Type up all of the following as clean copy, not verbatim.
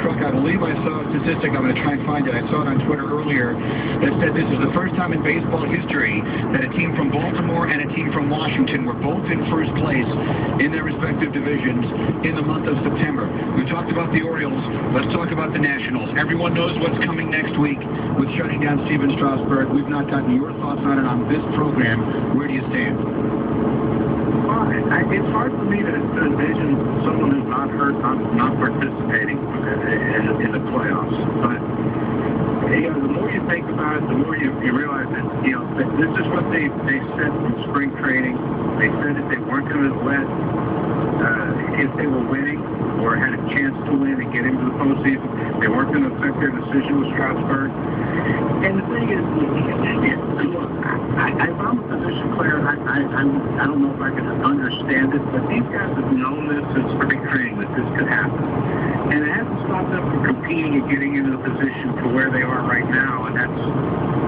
Kruk, I believe I saw a statistic, I'm going to try and find it, I saw it on Twitter earlier, that said this is the first time in baseball history that a team from Baltimore and a team from Washington were both in first place in their respective divisions in the month of September. We talked about the Orioles, let's talk about the Nationals. Everyone knows what's coming next week with shutting down Stephen Strasburg. We've not gotten your thoughts on it on this program. Where do you stand? It's hard for me to envision someone who's not hurt not participating in the playoffs. But the more you think about it, the more you realize that this is what they said from spring training. They said that they weren't going to let if they were winning or had a chance to win and get into the postseason, they weren't going to affect their decision with Strasburg. And the thing is, look, if I'm a position player, I don't know if I can understand it, but these guys have known this since spring training that this could happen. And it hasn't stopped them from competing and getting into the position to where they are right now, and that's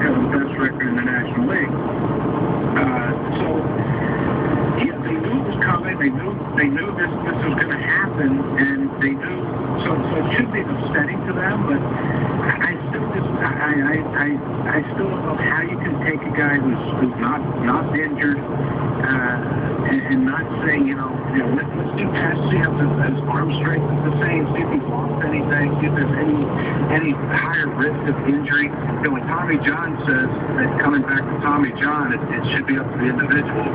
kind of the best record in the National League. They knew it was coming. They knew this was going to happen, and they knew. So it should be upsetting to them, but I still don't know how you can take a guy who's not injured and not say, let's do tests, see if his arm strength is the same, see if he's lost anything, see if there's any higher risk of injury. When Tommy John says that coming back to Tommy John, it should be up to the individual.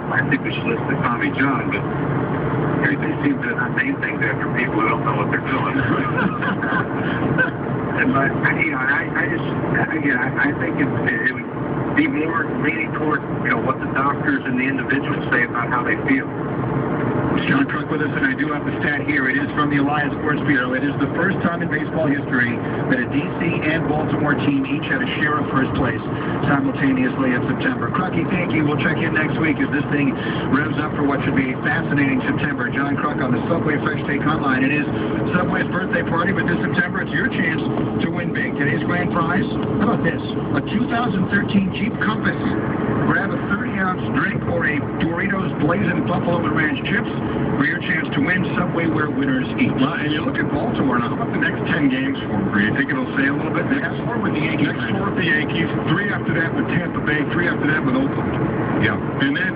I think we should listen to Tommy John, but they seem to not name things after people who don't know what they're doing. But I think it would be more leaning toward what the doctors and the individuals say about how they feel. John Kruk with us, and I do have the stat here. It is from the Elias Sports Bureau. It is the first time in baseball history that a D.C. and Baltimore team each had a share of first place simultaneously in September. Krucky, thank you. We'll check in next week as this thing revs up for what should be a fascinating September. John Kruk on the Subway Fresh Take Hotline. It is Subway's birthday party, but this September it's your chance to win big. Today's grand prize, how about this? A 2013 Jeep Compass. Grab a 30-ounce drink or a Doritos Blazing Buffalo and Ranch chips for your chance to win Subway where winners eat. Well, and you look at Baltimore now. How about the next 10 games for them? Do you think it'll say a little bit? Next 4 with the Yankees. Next 4 with the Yankees. 3 after that with Tampa Bay. 3 after that with Oakland. Yeah. And then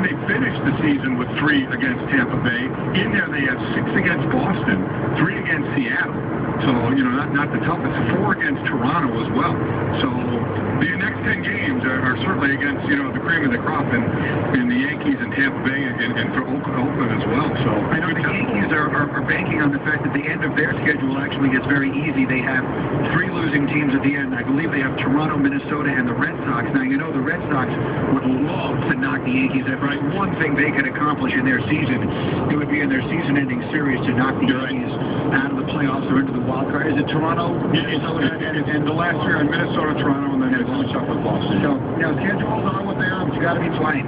they finish the season with 3 against Tampa Bay. In there they have 6 against Boston, 3 against Seattle. So, not the toughest. 4 against Toronto as well. So the next 10 games are certainly against, the cream of the crop in the Yankees and Tampa Bay and for Oakland as well. So I know the Yankees are banking on the fact that the end of their schedule actually gets very easy. They have 3 losing teams at the end. I believe they have Toronto, Minnesota, and the Red Sox. Now, the Red Sox would love to knock the Yankees out. Right? One thing they could accomplish in their season, it would be in their season-ending series to knock the Yankees out of the playoffs or into the wild card. Is it Toronto? And the last year in Minnesota, Toronto, and then it's up with Boston. So, schedules are what they are, but you got to be playing.